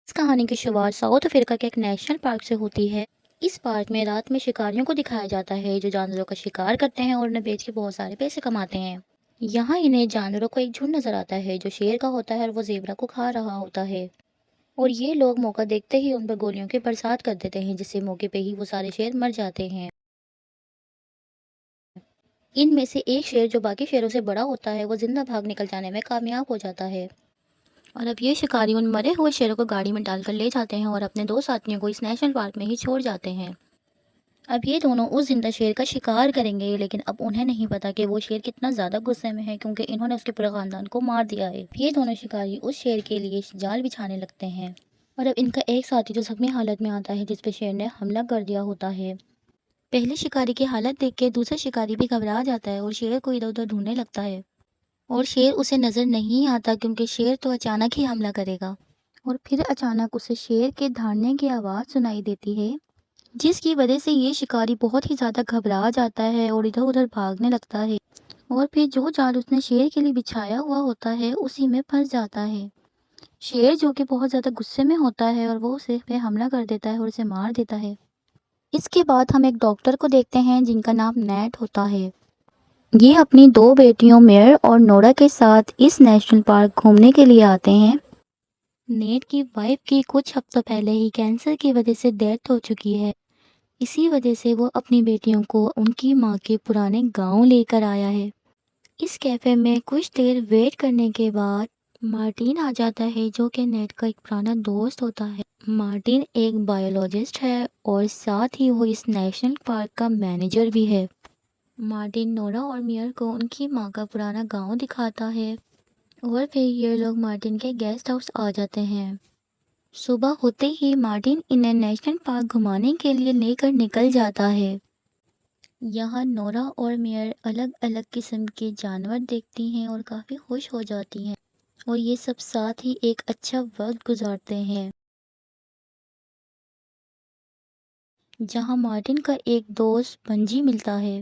اس کہانی کی شروعات ساؤتھ افریقہ کے ایک نیشنل پارک سے ہوتی ہے۔ اس پارک میں رات میں شکاریوں کو دکھایا جاتا ہے جو جانوروں کا شکار کرتے ہیں اور انہیں بیچ کے بہت سارے پیسے کماتے ہیں۔ یہاں انہیں جانوروں کو ایک جھنڈ نظر آتا ہے جو شیر کا ہوتا ہے اور وہ زیبرا کو کھا رہا ہوتا ہے، اور یہ لوگ موقع دیکھتے ہی ان پر گولیوں کی برسات کر دیتے ہیں، جس سے موقع پہ ہی وہ سارے شیر مر جاتے ہیں۔ ان میں سے ایک شیر جو باقی شیروں سے بڑا ہوتا ہے وہ زندہ بھاگ نکل جانے میں کامیاب ہو جاتا ہے، اور اب یہ شکاری ان مرے ہوئے شیروں کو گاڑی میں ڈال کر لے جاتے ہیں اور اپنے دو ساتھیوں کو اس نیشنل پارک میں ہی چھوڑ جاتے ہیں۔ اب یہ دونوں اس زندہ شیر کا شکار کریں گے، لیکن اب انہیں نہیں پتا کہ وہ شیر کتنا زیادہ غصے میں ہے کیونکہ انہوں نے اس کے پورے خاندان کو مار دیا ہے۔ یہ دونوں شکاری اس شیر کے لیے جال بچھانے لگتے ہیں، اور اب ان کا ایک ساتھی جو زخمی حالت میں آتا ہے جس پہ شیر نے حملہ کر دیا ہوتا ہے۔ پہلے شکاری کی حالت دیکھ کے دوسرا شکاری بھی گھبرا جاتا ہے اور شیر کو ادھر ادھر ڈھونڈنے لگتا ہے، اور شیر اسے نظر نہیں آتا کیونکہ شیر تو اچانک ہی حملہ کرے گا، اور پھر اچانک اسے شیر کے دھاڑنے کی آواز سنائی دیتی ہے، جس کی وجہ سے یہ شکاری بہت ہی زیادہ گھبرا جاتا ہے اور ادھر ادھر بھاگنے لگتا ہے، اور پھر جو جال اس نے شیر کے لیے بچھایا ہوا ہوتا ہے اسی میں پھنس جاتا ہے۔ شیر جو کہ بہت زیادہ غصے میں ہوتا ہے اور وہ اسے پہ حملہ کر دیتا ہے اور اسے مار دیتا ہے۔ اس کے بعد ہم ایک ڈاکٹر کو دیکھتے ہیں جن کا نام نیٹ ہوتا ہے۔ یہ اپنی دو بیٹیوں میئر اور نورا کے ساتھ اس نیشنل پارک گھومنے کے لیے آتے ہیں۔ نیٹ کی وائف کی کچھ ہفتوں پہلے ہی کینسر کی وجہ سے ڈیتھ ہو چکی ہے، اسی وجہ سے وہ اپنی بیٹیوں کو ان کی ماں کے پرانے گاؤں لے کر آیا ہے۔ اس کیفے میں کچھ دیر ویٹ کرنے کے بعد مارٹین آ جاتا ہے جو کہ نیٹ کا ایک پرانا دوست ہوتا ہے۔ مارٹین ایک بایولوجسٹ ہے اور ساتھ ہی وہ اس نیشنل پارک کا مینیجر بھی ہے۔ مارٹین نورا اور میئر کو ان کی ماں کا پرانا گاؤں دکھاتا ہے، اور پھر یہ لوگ مارٹین کے گیسٹ ہاؤس آ جاتے ہیں۔ صبح ہوتے ہی مارٹین انہیں نیشنل پارک گھمانے کے لیے لے کر نکل جاتا ہے۔ یہاں نورا اور میئر الگ الگ قسم کے جانور دیکھتی ہیں اور کافی خوش ہو جاتی ہیں، اور یہ سب ساتھ ہی ایک اچھا وقت گزارتے ہیں۔ جہاں مارٹن کا ایک دوست بنجی ملتا ہے،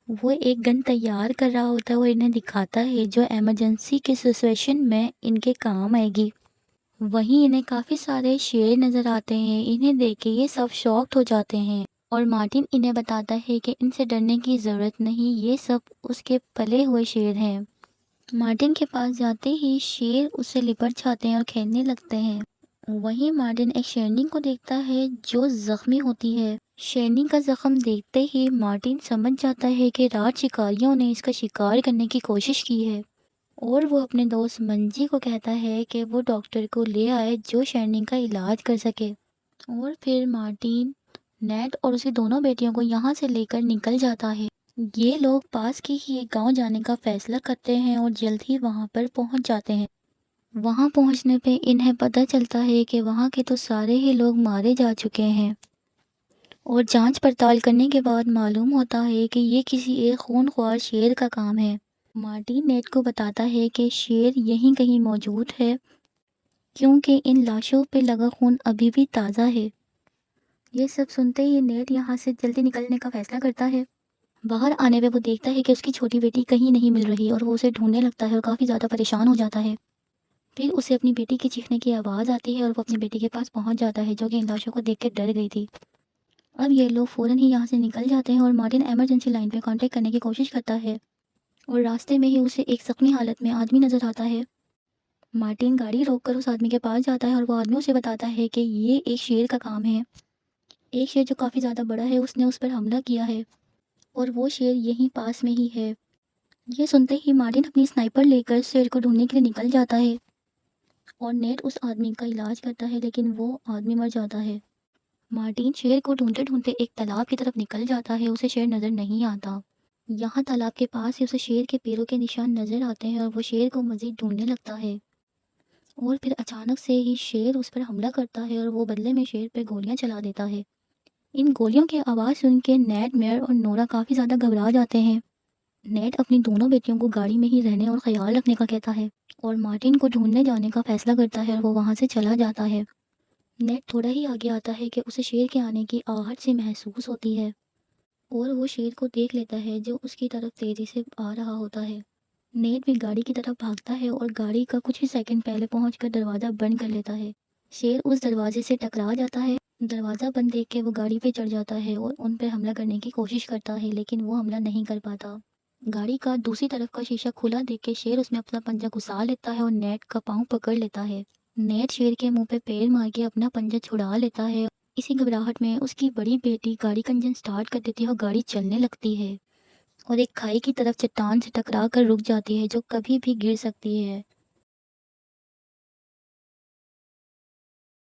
وہ ایک گن تیار کر رہا ہوتا ہے اور انہیں دکھاتا ہے جو ایمرجنسی کے سچویشن میں ان کے کام آئے گی۔ وہیں انہیں کافی سارے شیر نظر آتے ہیں، انہیں دیکھ کے یہ سب شاکڈ ہو جاتے ہیں، اور مارٹن انہیں بتاتا ہے کہ ان سے ڈرنے کی ضرورت نہیں، یہ سب اس کے پلے ہوئے شیر ہیں۔ مارٹن کے پاس جاتے ہی شیر اس سے لپٹ جاتے ہیں اور کھیلنے لگتے ہیں۔ وہیں مارٹن ایک شیرنی کو دیکھتا ہے جو زخمی ہوتی ہے۔ شیرنی کا زخم دیکھتے ہی مارٹن سمجھ جاتا ہے کہ رات شکاریوں نے اس کا شکار کرنے کی کوشش کی ہے، اور وہ اپنے دوست منجی کو کہتا ہے کہ وہ ڈاکٹر کو لے آئے جو شیرنی کا علاج کر سکے، اور پھر مارٹن نیٹ اور اس کی دونوں بیٹیوں کو یہاں سے لے کر نکل جاتا ہے۔ یہ لوگ پاس کے ہی ایک گاؤں جانے کا فیصلہ کرتے ہیں اور جلد ہی وہاں پر پہنچ جاتے ہیں۔ وہاں پہنچنے پہ انہیں پتہ چلتا ہے کہ وہاں کے تو سارے ہی لوگ مارے جا چکے ہیں، اور جانچ پڑتال کرنے کے بعد معلوم ہوتا ہے کہ یہ کسی ایک خونخوار شیر کا کام ہے۔ مارٹن نیٹ کو بتاتا ہے کہ شیر یہیں کہیں موجود ہے کیونکہ ان لاشوں پہ لگا خون ابھی بھی تازہ ہے۔ یہ سب سنتے ہی نیٹ یہاں سے جلدی نکلنے کا فیصلہ کرتا ہے۔ باہر آنے پہ وہ دیکھتا ہے کہ اس کی چھوٹی بیٹی کہیں نہیں مل رہی، اور وہ اسے ڈھونڈنے لگتا ہے اور کافی زیادہ پریشان ہو جاتا ہے۔ پھر اسے اپنی بیٹی کی چیخنے کی آواز آتی ہے اور وہ اپنی بیٹی کے پاس پہنچ جاتا ہے جو کہ ان لاشوں کو دیکھ کے ڈر گئی تھی۔ اب یہ لوگ فوراً ہی یہاں سے نکل جاتے ہیں اور مارٹن ایمرجنسی لائن پہ کانٹیکٹ کرنے کی کوشش کرتا ہے، اور راستے میں ہی اسے ایک زخمی حالت میں آدمی نظر آتا ہے۔ مارٹن گاڑی روک کر اس آدمی کے پاس جاتا ہے اور وہ آدمی اسے بتاتا ہے کہ یہ ایک شیر کا کام ہے، ایک شیر جو کافی زیادہ بڑا ہے اس نے اس پر حملہ کیا ہے، اور وہ شیر یہیں پاس میں ہی ہے۔ یہ سنتے ہی مارٹن اپنی سنائپر لے کر شیر کو ڈھونڈنے کے لیے نکل جاتا ہے، اور نیٹ اس آدمی کا علاج کرتا ہے لیکن وہ آدمی مر جاتا ہے۔ مارٹن شیر کو ڈھونڈتے ڈھونڈتے ایک تالاب کی طرف نکل جاتا ہے، اسے شیر نظر نہیں آتا۔ یہاں تالاب کے پاس ہی اسے شیر کے پیروں کے نشان نظر آتے ہیں، اور وہ شیر کو مزید ڈھونڈنے لگتا ہے، اور پھر اچانک سے ہی شیر اس پر حملہ کرتا ہے اور وہ بدلے میں شیر پہ گولیاں چلا دیتا ہے۔ ان گولیوں کی آواز سن کے نیٹ، میئر اور نورا کافی زیادہ گھبرا جاتے ہیں۔ نیٹ اپنی دونوں بیٹیوں کو گاڑی میں ہی رہنے اور خیال رکھنے کا کہتا ہے، اور مارٹن کو ڈھونڈنے جانے کا فیصلہ کرتا ہے اور وہ وہاں سے چلا جاتا ہے۔ نیٹ تھوڑا ہی آگے آتا ہے کہ اسے شیر کے آنے کی آہٹ سے محسوس ہوتی ہے، اور وہ شیر کو دیکھ لیتا ہے جو اس کی طرف تیزی سے آ رہا ہوتا ہے۔ نیٹ بھی گاڑی کی طرف بھاگتا ہے اور گاڑی کا کچھ ہی سیکنڈ پہلے پہنچ کر دروازہ بند کر لیتا ہے۔ شیر اس دروازے سے ٹکرا جاتا ہے۔ دروازہ بند دیکھ کے وہ گاڑی پہ چڑھ جاتا ہے اور ان پہ حملہ کرنے کی کوشش کرتا ہے، لیکن وہ حملہ نہیں کر پاتا۔ گاڑی کا دوسری طرف کا شیشہ کھلا دیکھ کے شیر اس میں اپنا پنجہ گھسا لیتا ہے اور نیٹ کا پاؤں پکڑ لیتا ہے۔ نیٹ شیر کے منہ پہ پیر مار کے اپنا پنجہ چھڑا لیتا ہے۔ اسی گھبراہٹ میں اس کی بڑی بیٹی گاڑی کا انجن سٹارٹ کر دیتی ہے اور گاڑی چلنے لگتی ہے اور ایک کھائی کی طرف چٹان سے ٹکرا کر رک جاتی ہے جو کبھی بھی گر سکتی ہے۔